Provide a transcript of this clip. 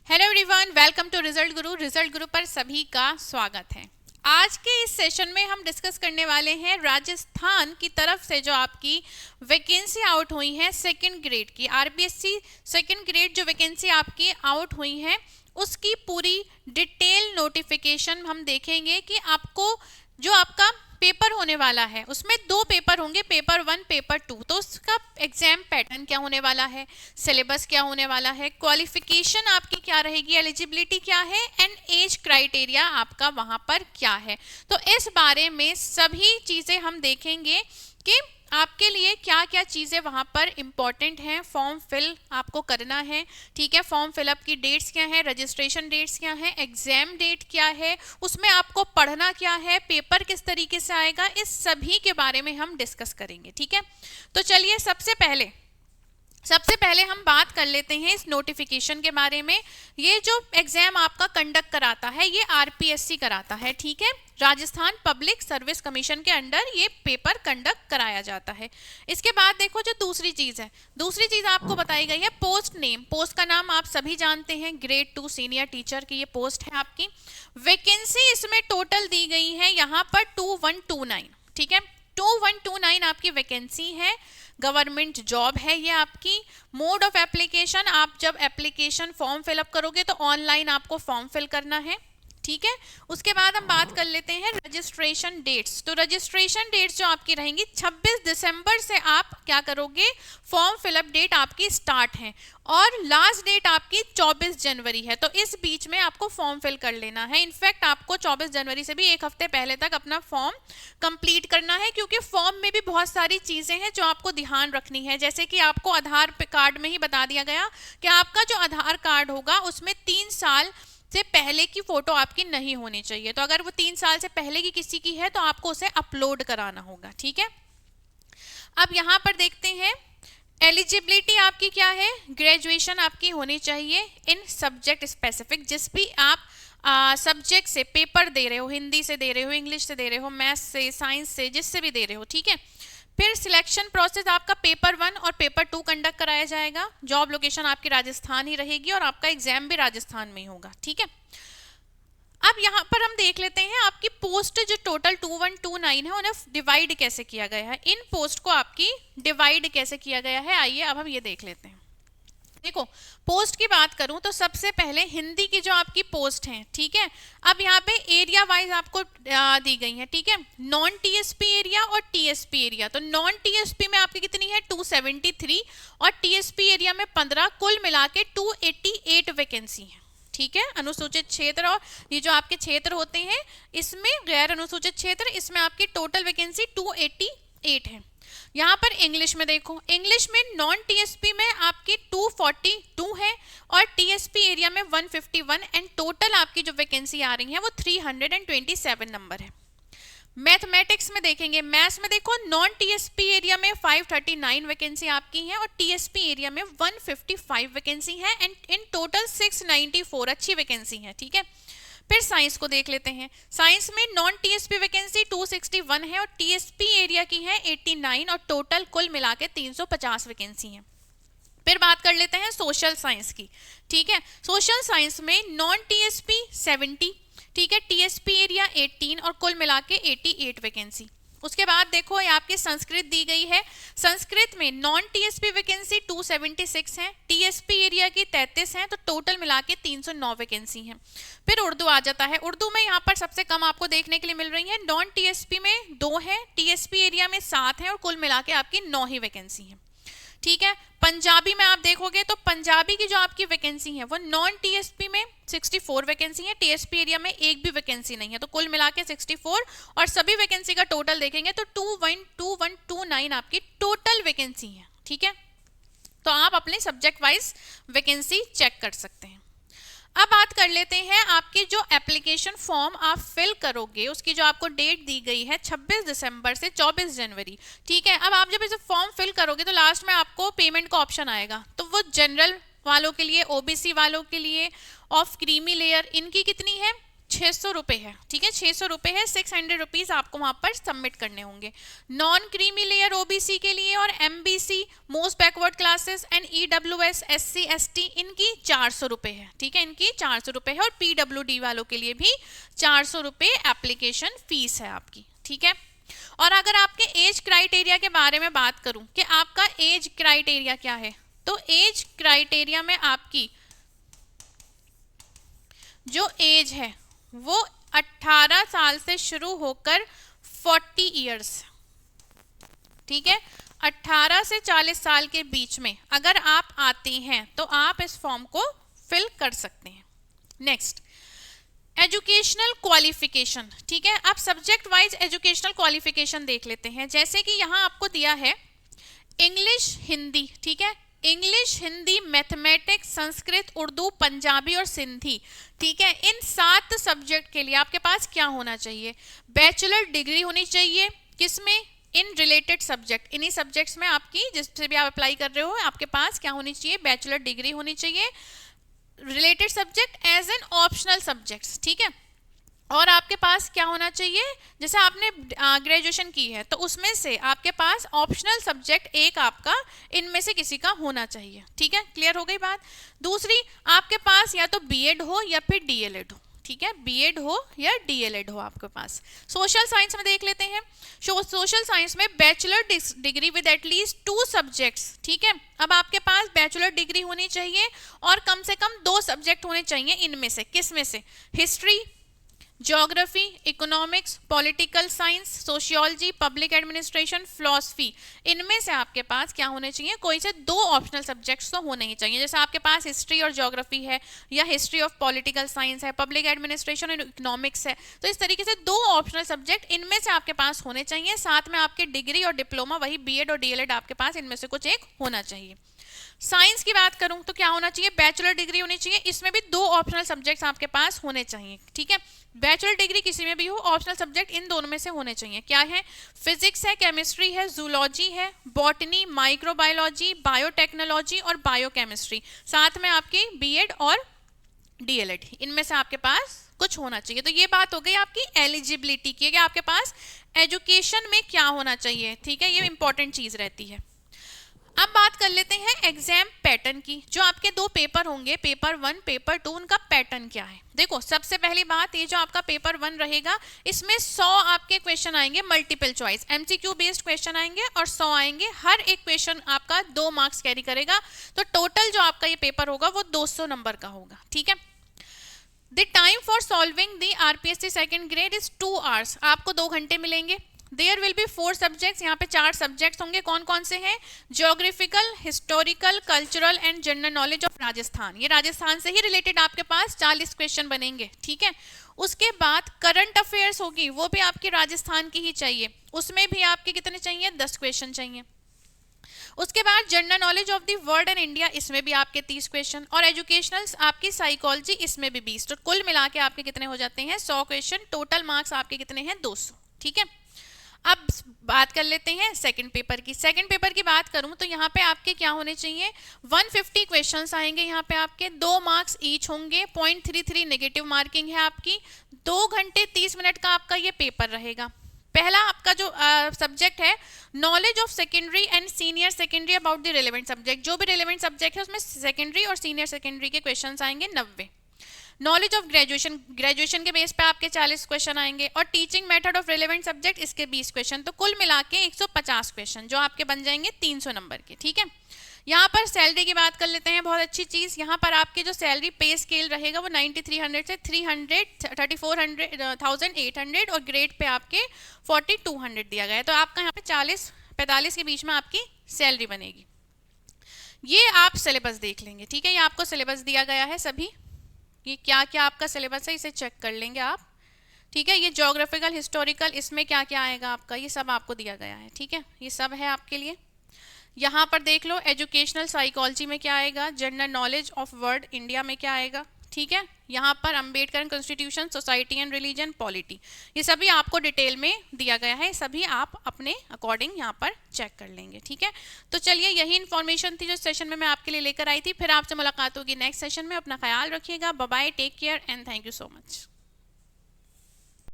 Hello everyone, welcome to Result Guru. Result Guru पर सभी का स्वागत है। आज के इस सेशन में हम डिस्कस करने वाले हैं राजस्थान की तरफ से जो आपकी वैकेंसी आउट हुई है सेकंड ग्रेड की, आरपीएससी सेकंड ग्रेड जो वैकेंसी आपकी आउट हुई है उसकी पूरी डिटेल नोटिफिकेशन हम देखेंगे कि आपको जो आपका पेपर होने वाला है उसमें दो पेपर होंगे, पेपर 1 पेपर 2। तो उसका एग्जाम पैटर्न क्या होने वाला है, सिलेबस क्या होने वाला है, क्वालिफिकेशन आपकी क्या रहेगी, एलिजिबिलिटी क्या है एंड एज क्राइटेरिया आपका वहां पर क्या है। तो इस बारे में सभी चीजें हम देखेंगे कि आपके लिए क्या क्या चीज़ें वहाँ पर इम्पॉर्टेंट हैं। फॉर्म फिल आपको करना है, ठीक है। फॉर्म फिलअप की डेट्स क्या है, रजिस्ट्रेशन डेट्स क्या है, एग्जाम डेट क्या है, उसमें आपको पढ़ना क्या है, पेपर किस तरीके से आएगा, इस सभी के बारे में हम डिस्कस करेंगे, ठीक है। तो चलिए सबसे पहले हम बात कर लेते हैं इस नोटिफिकेशन के बारे में। ये जो एग्जाम आपका कंडक्ट कराता है ये आरपीएससी कराता है, ठीक है। राजस्थान पब्लिक सर्विस कमीशन के अंडर ये पेपर कंडक्ट कराया जाता है। इसके बाद देखो जो दूसरी चीज है, दूसरी चीज आपको बताई गई है पोस्ट नेम। पोस्ट का नाम आप सभी जानते हैं, ग्रेड 2 सीनियर टीचर की ये पोस्ट है आपकी। वैकेंसी इसमें टोटल दी गई है यहाँ पर 2129, ठीक है। 2129 आपकी वैकेंसी है, गवर्नमेंट जॉब है ये आपकी। मोड ऑफ एप्लीकेशन, आप जब एप्लीकेशन फॉर्म फिलअप करोगे तो ऑनलाइन आपको फॉर्म फिल करना है, ठीक है। उसके बाद हम बात कर लेते हैं रजिस्ट्रेशन डेट्स। तो रजिस्ट्रेशन डेट्स जो आपकी रहेंगी 26 दिसंबर से आप क्या करोगे, फॉर्म फिलअप डेट आपकी स्टार्ट है और लास्ट डेट आपकी 24 जनवरी है। तो इस बीच में आपको फॉर्म फिल कर लेना है। इनफैक्ट आपको 24 जनवरी से भी एक हफ्ते पहले तक अपना फॉर्म कंप्लीट करना है, क्योंकि फॉर्म में भी बहुत सारी चीज़ें हैं जो आपको ध्यान रखनी है। जैसे कि आपको आधार कार्ड में ही बता दिया गया कि आपका जो आधार कार्ड होगा उसमें 3 साल से पहले की फोटो आपकी नहीं होनी चाहिए। तो अगर वो 3 साल से पहले की किसी की है तो आपको उसे अपलोड कराना होगा, ठीक है। अब यहाँ पर देखते हैं एलिजिबिलिटी आपकी क्या है। ग्रेजुएशन आपकी होनी चाहिए इन सब्जेक्ट स्पेसिफिक, जिस भी आप सब्जेक्ट से पेपर दे रहे हो, हिंदी से दे रहे हो, इंग्लिश से दे रहे हो, मैथ्स से, साइंस से, जिससे भी दे रहे हो, ठीक है। फिर सिलेक्शन प्रोसेस आपका पेपर 1 और पेपर 2 कंडक्ट कराया जाएगा। जॉब लोकेशन आपकी राजस्थान ही रहेगी और आपका एग्जाम भी राजस्थान में ही होगा, ठीक है। अब यहाँ पर हम देख लेते हैं आपकी पोस्ट जो टोटल 2129 है उन्हें डिवाइड कैसे किया गया है, इन पोस्ट को आपकी डिवाइड कैसे किया गया है, आइए अब हम ये देख लेते हैं। देखो पोस्ट की बात करूं तो सबसे पहले हिंदी की जो आपकी पोस्ट है, ठीक है। अब यहाँ पे एरिया वाइज आपको दी गई है, ठीक है। नॉन टीएसपी एरिया और टीएसपी एरिया। तो नॉन टीएसपी में आपकी कितनी है 273 और टीएसपी एरिया में 15, कुल मिला के 288 वैकेंसी है, ठीक है। अनुसूचित क्षेत्र और ये जो आपके क्षेत्र होते हैं इसमें गैर अनुसूचित क्षेत्र, इसमें आपकी टोटल वैकेंसी 288 है। यहाँ पर इंग्लिश में देखो, इंग्लिश में नॉन टीएसपी में आपकी 242 है और टीएसपी एरिया में 151 एंड टोटल आपकी जो वैकेंसी आ रही है वो 327 नंबर है। मैथमेटिक्स में देखेंगे, मैथ्स में देखो नॉन टीएसपी एरिया में 539 वैकेंसी आपकी है और टीएसपी एरिया में 155 वैकेंसी है एंड इन टोटल 694 अच्छी वैकेंसी है, ठीक है। फिर साइंस को देख लेते हैं। साइंस में नॉन टीएसपी वैकेंसी 261 है और टीएसपी एरिया की है 89 और टोटल कुल मिला के 350 वैकेंसी है। फिर बात कर लेते हैं सोशल साइंस की, ठीक है। सोशल साइंस में नॉन टीएसपी 70, ठीक है, टीएसपी एरिया 18 और कुल मिला के 88 वैकेंसी। उसके बाद देखो ये आपकी संस्कृत दी गई है। संस्कृत में नॉन टीएसपी वैकेंसी 276 है, टीएसपी एरिया की 33 है, तो टोटल मिला के 309 वैकेंसी है। फिर उर्दू आ जाता है। उर्दू में यहाँ पर सबसे कम आपको देखने के लिए मिल रही है, नॉन टीएसपी में 2 है, टीएसपी एरिया में 7 है और कुल मिला के आपकी 9 ही वैकेंसी है, ठीक है। पंजाबी में आप देखोगे तो पंजाबी की जो आपकी वैकेंसी है वो नॉन टीएसपी में 64 वैकेंसी है, टीएसपी एरिया में एक भी वैकेंसी नहीं है, तो कुल मिला के 64 और सभी वैकेंसी का टोटल देखेंगे तो 2129 आपकी टोटल वैकेंसी है, ठीक है। तो आप अपने सब्जेक्ट वाइज वैकेंसी चेक कर सकते हैं। अब बात कर लेते हैं आपकी जो एप्लीकेशन फॉर्म आप फिल करोगे उसकी जो आपको डेट दी गई है 26 दिसंबर से 24 जनवरी, ठीक है। अब आप जब इसे फॉर्म फिल करोगे तो लास्ट में आपको पेमेंट का ऑप्शन आएगा, तो वो जनरल वालों के लिए, ओबीसी वालों के लिए, ऑफ क्रीमी लेयर, इनकी कितनी है 600 रुपये है, ठीक है, 600 रुपये है, 600 रुपीज़ आपको वहाँ पर सबमिट करने होंगे। नॉन क्रीमी लेयर ओबीसी के लिए और MBC most backward classes and EWS SC ST इनकी 400 रुपये है, ठीक है, इनकी 400 रुपये है। और पीडब्ल्यूडी वालों के लिए भी 400 रुपये एप्लीकेशन फीस है आपकी, ठीक है। और अगर आपके एज क्राइटेरिया के बारे में बात करूं कि आपका एज क्राइटेरिया क्या है, तो एज क्राइटेरिया में आपकी जो एज है वो 18 साल से शुरू होकर 40 इयर्स, ठीक है, 18 से 40 साल के बीच में अगर आप आते हैं तो आप इस फॉर्म को फिल कर सकते हैं। नेक्स्ट, एजुकेशनल क्वालिफिकेशन, ठीक है। आप सब्जेक्ट वाइज एजुकेशनल क्वालिफिकेशन देख लेते हैं। जैसे कि यहाँ आपको दिया है इंग्लिश हिंदी, ठीक है, इंग्लिश हिंदी मैथमेटिक्स संस्कृत उर्दू पंजाबी और सिंधी, ठीक है, इन 7 सब्जेक्ट के लिए आपके पास क्या होना चाहिए, बैचलर डिग्री होनी चाहिए, किसमें, इन रिलेटेड सब्जेक्ट, इन्हीं सब्जेक्ट्स में आपकी जिससे भी आप अप्लाई कर रहे हो आपके पास क्या होनी चाहिए, बैचलर डिग्री होनी चाहिए, related subject as an optional subjects, ठीक है। और आपके पास क्या होना चाहिए, जैसे आपने ग्रेजुएशन की है तो उसमें से आपके पास ऑप्शनल सब्जेक्ट एक आपका इनमें से किसी का होना चाहिए, ठीक है, क्लियर हो गई बात। दूसरी, आपके पास या तो बीएड हो या फिर डीएलएड हो, ठीक है, बीएड हो या डीएलएड हो आपके पास। सोशल साइंस में देख लेते हैं, सोशल साइंस में bachelor degree with at least 2 subjects, ठीक है। अब आपके पास बैचलर डिग्री होनी चाहिए और कम से कम 2 सब्जेक्ट होने चाहिए इनमें से, किस में से, history, geography, economics, political science, sociology, public administration, philosophy, इनमें से आपके पास क्या होने चाहिए, कोई से 2 ऑप्शनल सब्जेक्ट्स तो होने ही चाहिए। जैसे आपके पास हिस्ट्री और ज्योग्राफी है या हिस्ट्री ऑफ पॉलिटिकल साइंस है, पब्लिक एडमिनिस्ट्रेशन और इकोनॉमिक्स है, तो इस तरीके से 2 ऑप्शनल सब्जेक्ट इनमें से आपके पास होने चाहिए। साथ में आपके डिग्री और डिप्लोमा, वही बीएड और डीएलएड आपके पास इनमें से कुछ एक होना चाहिए। साइंस की बात करूं तो क्या होना चाहिए, बैचलर डिग्री होनी चाहिए, इसमें भी 2 ऑप्शनल सब्जेक्ट्स आपके पास होने चाहिए, ठीक है। बैचलर डिग्री किसी में भी हो, ऑप्शनल सब्जेक्ट इन दोनों में से होने चाहिए। क्या है, फिजिक्स है, केमिस्ट्री है, जूलॉजी है, बॉटनी, माइक्रोबायोलॉजी, बायोटेक्नोलॉजी और बायोकेमिस्ट्री, साथ में आपकी बीएड और डीएलएड, इनमें से आपके पास कुछ होना चाहिए। तो ये बात हो गई आपकी एलिजिबिलिटी की, कि आपके पास एजुकेशन में क्या होना चाहिए, ठीक है, ये इंपॉर्टेंट चीज रहती है। अब बात कर लेते हैं एग्जाम पैटर्न की। जो आपके 2 पेपर होंगे, पेपर 1 पेपर 2, उनका पैटर्न क्या है। देखो, सबसे पहली बात, ये जो आपका पेपर 1 रहेगा इसमें 100 आपके क्वेश्चन आएंगे multiple choice, MCQ based question आएंगे और 100 आएंगे, हर एक क्वेश्चन आपका 2 मार्क्स कैरी करेगा, तो टोटल जो आपका ये पेपर होगा वो 200 नंबर का होगा, ठीक है। The time for solving the RPSC second grade is 2 hours, आपको 2 घंटे मिलेंगे। देयर विल बी 4 सब्जेक्ट्स, यहाँ पे 4 सब्जेक्ट्स होंगे, कौन कौन से हैं, geographical, historical, cultural and general knowledge of Rajasthan, ये राजस्थान से ही रिलेटेड आपके पास 40 क्वेश्चन बनेंगे, ठीक है। उसके बाद करंट अफेयर्स होगी, वो भी आपकी राजस्थान की ही चाहिए, उसमें भी आपके कितने चाहिए, 10 क्वेश्चन चाहिए। उसके बाद general knowledge of the world and India, इसमें भी आपके 30 क्वेश्चन, और एजुकेशनल आपकी साइकोलॉजी, इसमें भी 20, तो कुल मिला के आपके कितने हो जाते हैं, 100 क्वेश्चन, टोटल मार्क्स आपके कितने हैं, 200, ठीक है। अब बात कर लेते हैं सेकंड पेपर की। सेकंड पेपर की बात करूं तो यहाँ पे आपके क्या होने चाहिए, 150 क्वेश्चंस आएंगे, यहाँ पे आपके 2 मार्क्स ईच होंगे, 0.33 नेगेटिव मार्किंग है आपकी, 2 घंटे 30 मिनट का आपका ये पेपर रहेगा। पहला आपका जो सब्जेक्ट है, knowledge of secondary and senior secondary about the relevant subject, जो भी रिलेवेंट सब्जेक्ट है उसमें सेकेंडरी और सीनियर सेकेंडरी के क्वेश्चन आएंगे 90। नॉलेज ऑफ ग्रेजुएशन, ग्रेजुएशन के बेस पे आपके 40 क्वेश्चन आएंगे, और teaching method of relevant subject, इसके 20 क्वेश्चन, तो कुल मिला के 150 क्वेश्चन जो आपके बन जाएंगे 300 नंबर के, ठीक है। यहाँ पर सैलरी की बात कर लेते हैं, बहुत अच्छी चीज़, यहाँ पर आपकी जो सैलरी पे स्केल रहेगा वो 9300 से 34,800 और ग्रेड पे आपके 4200 दिया गया है, तो आपका यहाँ पे 40-45 के बीच में आपकी सैलरी बनेगी। ये आप सिलेबस देख लेंगे, ठीक है, ये आपको सिलेबस दिया गया है सभी, ये क्या क्या आपका सिलेबस है इसे चेक कर लेंगे आप, ठीक है। ये ज्योग्राफिकल, हिस्टोरिकल, इसमें क्या क्या आएगा आपका, ये सब आपको दिया गया है, ठीक है, ये सब है आपके लिए। यहाँ पर देख लो, एजुकेशनल साइकोलॉजी में क्या आएगा, general knowledge of world India में क्या आएगा, ठीक है। यहाँ पर Ambedkar constitution, society and religion, polity, ये सभी आपको डिटेल में दिया गया है, सभी आप अपने अकॉर्डिंग यहाँ पर चेक कर लेंगे, ठीक है। तो चलिए, यही इन्फॉर्मेशन थी जो सेशन में मैं आपके लिए लेकर आई थी। फिर आपसे मुलाकात होगी नेक्स्ट सेशन में, अपना ख्याल रखिएगा, bye bye, take care and thank you so much.